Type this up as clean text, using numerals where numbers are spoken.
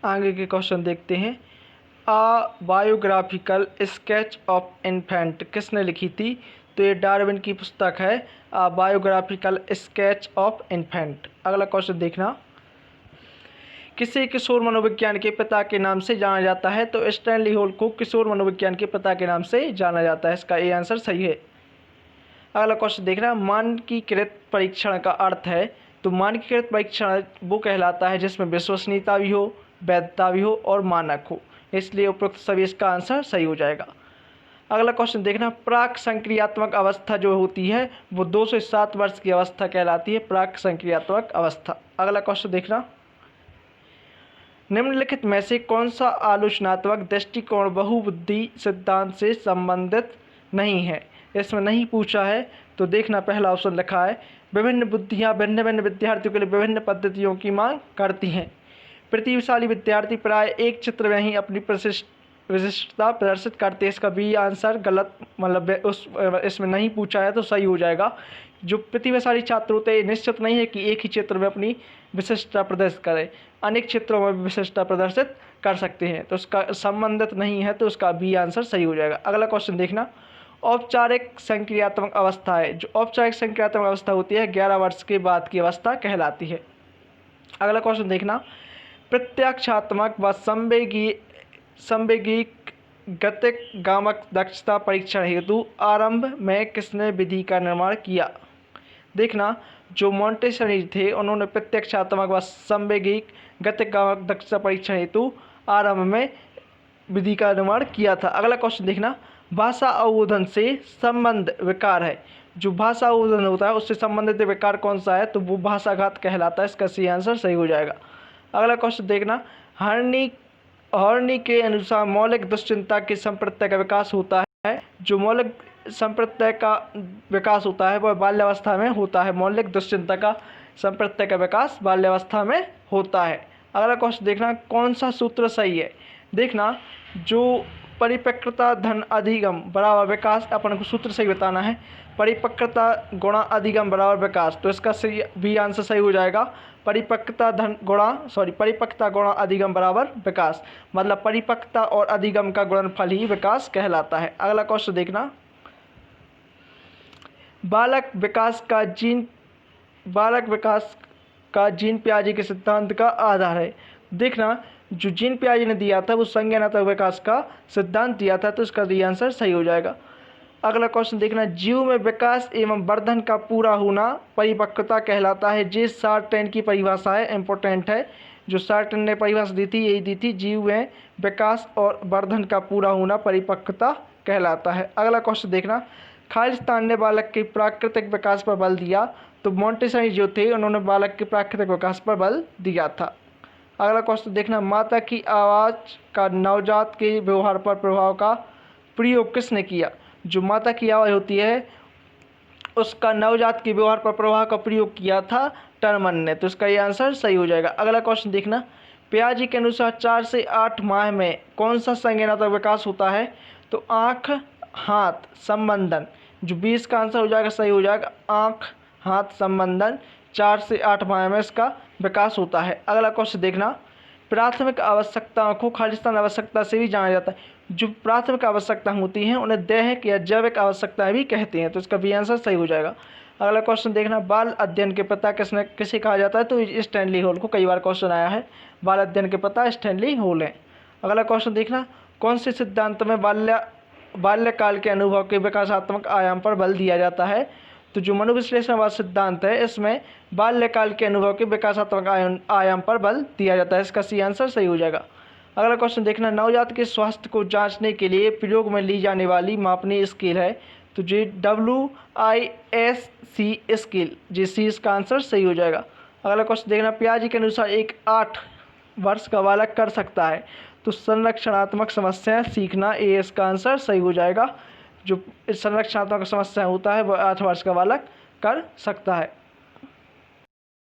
आगे के क्वेश्चन देखते हैं। अ बायोग्राफिकल स्केच ऑफ इन्फेंट किसने लिखी थी? तो ये डार्विन की पुस्तक है, अ बायोग्राफिकल स्केच ऑफ इन्फेंट। अगला क्वेश्चन देखना, किसे किशोर मनोविज्ञान के पिता के नाम से जाना जाता है? तो स्टैनली हॉल को किशोर मनोविज्ञान के पिता के नाम से जाना जाता है। इसका ए आंसर सही है। अगला क्वेश्चन देखना, मानकीकृत परीक्षण का अर्थ है? तो मानकीकृत परीक्षण वो कहलाता है जिसमें विश्वसनीयता भी हो, वैधता भी हो और मानक हो, इसलिए उपरोक्त सभी इसका आंसर सही हो जाएगा। अगला क्वेश्चन देखना, प्राक संक्रियात्मक अवस्था जो होती है वो 2 से 7 वर्ष की अवस्था कहलाती है, प्राक संक्रियात्मक अवस्था। अगला क्वेश्चन देखना, निम्नलिखित में से कौन सा आलोचनात्मक दृष्टिकोण बहुबुद्धि सिद्धांत से संबंधित नहीं है? इसमें नहीं पूछा है, तो देखना पहला ऑप्शन लिखा है, विभिन्न बुद्धियाँ भिन्न भिन्न विद्यार्थियों के लिए विभिन्न पद्धतियों की मांग करती हैं। प्रतिभाशाली विद्यार्थी प्राय एक चित्र में ही अपनी विशिष्टता प्रदर्शित करते हैं। इसका बी आंसर गलत, मतलब इसमें नहीं पूछा है तो सही हो जाएगा। जो प्रतिभाशाली छात्र होते हैं निश्चित नहीं है कि एक ही क्षेत्र में अपनी विशिष्टता प्रदर्शित करें, अनेक क्षेत्रों में विशिष्टता प्रदर्शित कर सकते हैं, तो उसका संबंधित नहीं है, तो उसका बी आंसर सही हो जाएगा। अगला क्वेश्चन देखना, औपचारिक संक्रियात्मक अवस्था है। जो औपचारिक संक्रियात्मक अवस्था होती है 11 वर्ष के बाद की अवस्था कहलाती है। अगला क्वेश्चन देखना, प्रत्यक्षात्मक व संवेगिक गतिक गामक दक्षता परीक्षण हेतु आरंभ में किसने विधि का निर्माण किया? देखना, जो मोंटेसरी थे उन्होंने प्रत्यक्षात्मक व संवेगिक गतिक गामक दक्षता परीक्षण हेतु आरंभ में विधि का निर्माण किया था। अगला क्वेश्चन देखना, भाषा अवबोधन से संबंध विकार है। जो भाषा अवबोधन होता है उससे संबंधित विकार कौन सा है? तो वो भाषाघात कहलाता है। इसका सी आंसर सही हो जाएगा। अगला क्वेश्चन देखना, हर्नी के अनुसार मौलिक दुश्चिंता के संप्रत्यय का विकास होता है। जो मौलिक संप्रत्यय का विकास होता है वह बाल्यावस्था में होता है। मौलिक दुश्चिंता का संप्रत्यय का विकास बाल्यावस्था में होता है। अगला क्वेश्चन देखना, कौन सा सूत्र सही है? देखना, जो परिपक्वता धन अधिगम बराबर विकास, अपन को सूत्र सही बताना है, परिपक्वता गुणा अधिगम बराबर विकास, तो इसका सही भी आंसर सही हो जाएगा। परिपक्वता गुणा अधिगम बराबर विकास, मतलब परिपक्वता और अधिगम का गुणनफल ही विकास कहलाता है। अगला क्वेश्चन देखना, बालक विकास का जीन पियाजे के सिद्धांत का आधार है। देखना, जो जीन पियाजे ने दिया था वो संज्ञानात्मक विकास का सिद्धांत दिया था, तो इसका डी आंसर सही हो जाएगा। अगला क्वेश्चन देखना, जीव में विकास एवं वर्धन का पूरा होना परिपक्वता कहलाता है। जे सार्टेन की परिभाषा है, इम्पोर्टेंट है। जो सार्टेन ने परिभाषा दी थी यही दी थी, जीव में विकास और वर्धन का पूरा होना परिपक्वता कहलाता है। अगला क्वेश्चन देखना, खालिस्तान ने बालक के प्राकृतिक विकास पर बल दिया। तो मोंटेसरी जो थे उन्होंने बालक के प्राकृतिक विकास पर बल दिया था। अगला क्वेश्चन देखना, माता की आवाज़ का नवजात के व्यवहार पर प्रभाव का प्रयोग किसने किया? जो माता की आवाज़ होती है उसका नवजात के व्यवहार पर प्रभाव का प्रयोग किया था टर्मन ने, तो इसका ये आंसर सही हो जाएगा। अगला क्वेश्चन देखना, पियाजे के अनुसार 4 से 8 माह में कौन सा संज्ञानात्मक विकास होता है? तो आँख हाथ संबंधन, जो 20 का आंसर हो जाएगा सही हो जाएगा। आँख हाथ संबंधन 4 से 8 माह में इसका विकास होता है। अगला क्वेश्चन देखना, प्राथमिक आवश्यकताओं को खालिस्तान आवश्यकता से भी जाना जाता है। जो प्राथमिक आवश्यकता होती हैं उन्हें दैहिक या जैविक आवश्यकताएं भी कहते हैं, तो इसका भी आंसर सही हो जाएगा। अगला क्वेश्चन देखना, बाल अध्ययन के पिता किसे कहा जाता है? तो स्टैनली हॉल को कई बार क्वेश्चन आया है, बाल अध्ययन के पिता स्टैनली हॉल है। अगला क्वेश्चन देखना, कौन से सिद्धांत में बाल्यकाल के अनुभव के विकासात्मक आयाम पर बल दिया जाता है? तो जो मनोविश्लेषणवाद सिद्धांत है इसमें बाल्यकाल के अनुभव के विकासात्मक आयाम पर बल दिया जाता है। इसका सी आंसर सही हो जाएगा। अगला क्वेश्चन देखना, नवजात के स्वास्थ्य को जांचने के लिए प्रयोग में ली जाने वाली मापनीय स्केल है। तो जी WISC स्केल, जी सी इसका आंसर सही हो जाएगा। अगला क्वेश्चन देखना, पियाजे के अनुसार एक 8 वर्ष का बालक कर सकता है। तो संरक्षणात्मक समस्याएं सीखना, ए इसका आंसर सही हो जाएगा। जो संरक्षणात्मक समस्या होता है वह 8 वर्ष का बालक कर सकता है।